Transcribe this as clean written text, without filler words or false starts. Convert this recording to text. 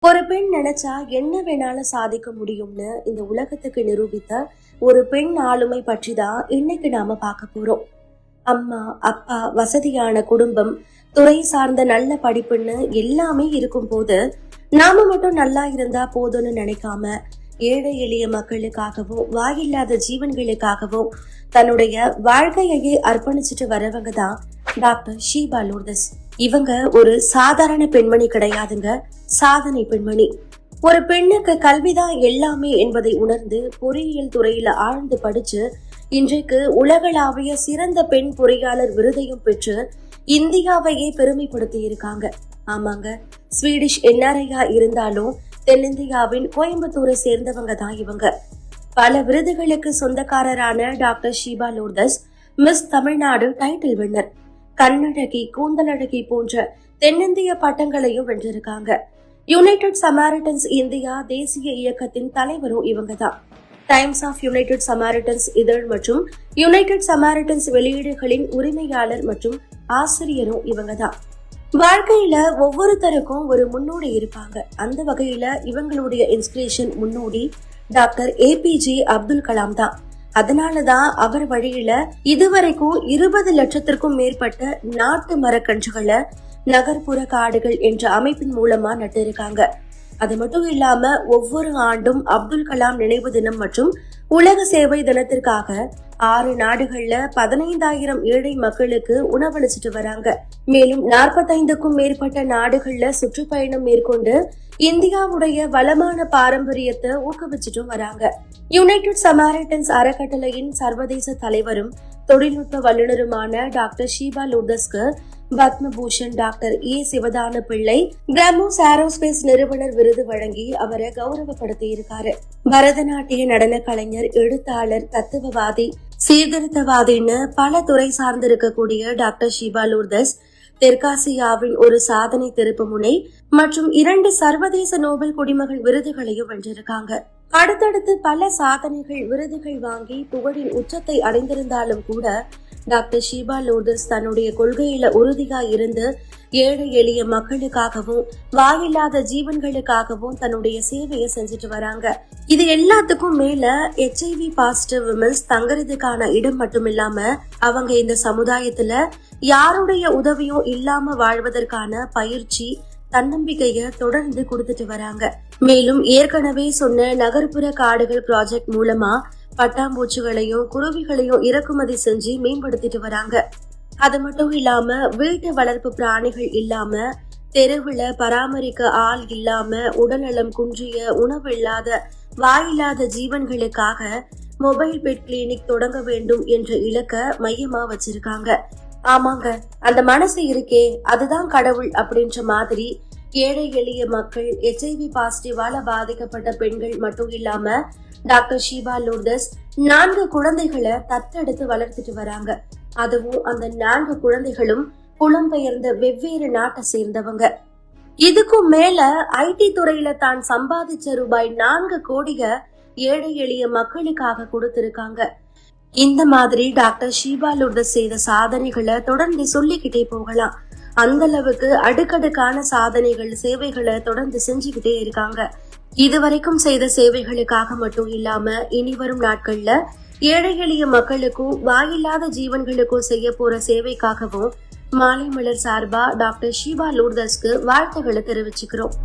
ஒரு பெண் நினைச்சா என்ன வேணாலும் சாதிக்க முடியும்னு இந்த உலகத்துக்கு நிரூபித்த ஒரு பெண் ஆளுமை பற்றி தான் இன்னைக்கு நாம பார்க்க போறோம். அம்மா, அப்பா, வசதியான குடும்பம், துறை சார்ந்த நல்ல படிப்புன்னு எல்லாமே இருக்கும் போது நாம மட்டும் நல்லா இருந்தா போதும்னு நினைக்காம ஏழை எளிய மக்களுக்காகவும் வாயில்லாத ஜீவன்களுக்காகவும் தன்னுடைய வாழ்க்கையையே அர்ப்பணிச்சுட்டு வரவங்க தான் டாக்டர் ஷீபா லூர்தஸ். இவங்க ஒரு சாதாரண பெண்மணி கிடையாதுங்க, சாதனை பெண்மணி. ஒரு பெண்ணுக்கு கல்விதான் எல்லாமே என்பதை உணர்ந்து பொறியியல் துறையில ஆழ்ந்து படிச்சு இன்றைக்கு உலகளாவிய சிறந்த பெண் பொறியாளர் விருதையும் பெற்று இந்தியாவையே பெருமைப்படுத்தி இருக்காங்க. ஆமாங்க, ஸ்வீடிஷ் என்ஆர்ஐயா இருந்தாலும் தென்னிந்தியாவின் கோயம்புத்தூரை சேர்ந்தவங்க தான் இவங்க. பல விருதுகளுக்கு சொந்தக்காரரான doctor Sheeba Lourdes miss Tamil Nadu title winner, கண்ணழகி, கூந்தலழகி போன்ற தென்னிந்திய பட்டங்களையும் வென்றிருக்காங்க. யுனைடெட் சமாரிட்டன்ஸ் இந்தியா தேசிய இயக்கத்தின் தலைவரும் இவங்க தான். டைம்ஸ் ஆஃப் யுனைடெட் சமாரிட்டன்ஸ் இதழ் மற்றும் யுனைடெட் சமாரிட்டன்ஸ் வெளியீடுகளின் உரிமையாளர் மற்றும் ஆசிரியரும் இவங்க தான். வாழ்க்கையில ஒவ்வொருத்தருக்கும் ஒரு முன்னோடி இருப்பாங்க. அந்த வகையில இவங்களுடைய இன்ஸ்பிரேஷன் முன்னோடி டாக்டர் ஏபிஜே அப்துல் கலாம் தான். அதனாலதான் அவர் வழியில இதுவரைக்கும் 20 லட்சத்திற்கும் மேற்பட்ட நாட்டு மரக்கன்றுகளை நகர்ப்புற காடுகள் என்ற அமைப்பின் மூலமா நட்டு இருக்காங்க. அது மட்டும் இல்லாம ஒவ்வொரு ஆண்டும் அப்துல் கலாம் நினைவு தினம் மற்றும் உலக சேவை தினத்திற்காக 6 நாடுகள்ல 15,000 ஏழை மக்களுக்கு உணவளிச்சிட்டு வராங்க. மேலும் 45க்கும் மேற்பட்ட நாடுகள்ல சுற்றுப்பயணம் மேற்கொண்டு இந்தியாவுடைய வளமான பாரம்பரியத்தை ஊக்குவிச்சுட்டும் வராங்க. யுனைடெட் சமாரிட்டன்ஸ் அறக்கட்டளையின் சர்வதேச தலைவரும் தொழில்நுட்ப வல்லுநருமான டாக்டர் ஷீபா லூர்தஸ்க்கு Padma Bhushan, doctor A Sivathanu Pillai BrahMos aerospace நிறுவனர் விருது வழங்கி அவரை கௌரவப்படுத்தி இருக்காரு. பரதநாட்டிய நடன கலைஞர், எழுத்தாளர், தத்துவவாதி, சீர்திருத்தவாதின்னு பல துறை சார்ந்து இருக்கக்கூடிய டாக்டர் ஷீபா லூர்தஸ் தெற்காசியாவின் ஒரு சாதனை திருப்பு முனை மற்றும் 2 சர்வதேச நோபல் குடிமகள் விருதுகளையும் வென்றிருக்காங்க. அடுத்தடுத்து பல சாதனைகள், விருதுகள் வாங்கி புகழின் உச்சத்தை அடைந்திருந்தாலும் கூட டாக்டர் ஷீபா லூர்தஸ் தன்னுடைய கொள்கையில உறுதியா இருந்து ஏழை எளிய மக்களுக்காகவும் வாயில்லாத ஜீவன்களுக்காகவும் தன்னுடைய சேவையை செஞ்சுட்டு வராங்க. இது எல்லாத்துக்கும் மேல HIV பாசிட்டிவ் விமன்ஸ் தங்கறதுக்கான இடம் மட்டும் இல்லாம அவங்க இந்த சமுதாயத்துல யாருடைய உதவியும் இல்லாம வாழ்வதற்கான பயிற்சி, தன்னம்பிக்கைய தொடர்ந்து கொடுத்துட்டு வராங்க. மேலும் ஏற்கனவே சொன்ன நகர்ப்புற காடுகள் ப்ராஜெக்ட் மூலமா பட்டாம்பூச்சிகளையும் குருவிகளையும் இறக்குமதி செஞ்சு மேம்படுத்திட்டு வராங்க. அது மட்டும் இல்லாம வீட்டு வளர்ப்பு பிராணிகள் இல்லாம, தெருவுல பராமரிக்க ஆள் இல்லாம, உடல்நலம் குன்றிய, உணவு இல்லாத, வாயில்லாத ஜீவன்களுக்காக மொபைல் பெட் கிளினிக் தொடங்க வேண்டும் என்ற இலக்க மையமா வச்சிருக்காங்க. ஆமாங்க, அந்த மனசு இருக்கே அதுதான் கடவுள் அப்படின்ற மாதிரி ஏழை எளிய மக்கள், HIV பாசிட்டிவால பாதிக்கப்பட்ட பெண்கள் மட்டும் இல்லாம டாக்டர் ஷீபா லூர்தஸ் 4 குழந்தைகளை தத்தெடுத்து வளர்த்துட்டு வராங்க. அதுவும் அந்த 4 குழந்தைகளும் புலம்பெயர்ந்த வெவ்வேறு நாட்டை சேர்ந்தவங்க. இதுக்கும் மேல IT துறையில தான் சம்பாதிச்ச ரூபாய் 4 கோடிய ஏழை எளிய மக்களுக்காக கொடுத்திருக்காங்க. இந்த மாதிரி டாக்டர் ஷீபா லூர்தஸ் செய்த சாதனைகளை தொடர்ந்து சொல்லிக்கிட்டே போகலாம். அந்த அளவுக்கு அடுக்கடுக்கான சாதனைகள், சேவைகளை தொடர்ந்து செஞ்சுக்கிட்டே இருக்காங்க. இதுவரைக்கும் செய்த சேவைகளுக்காக மட்டும் இல்லாம இனி வரும் நாட்கள்ல ஏழை எளிய மக்களுக்கும் வாயில்லாத ஜீவன்களுக்கும் செய்ய போற சேவைக்காகவும் மாலை மலர் சார்பா டாக்டர் ஷீபா லூர்தஸ்க்கு வாழ்த்துக்களை தெரிவிச்சுக்கிறோம்.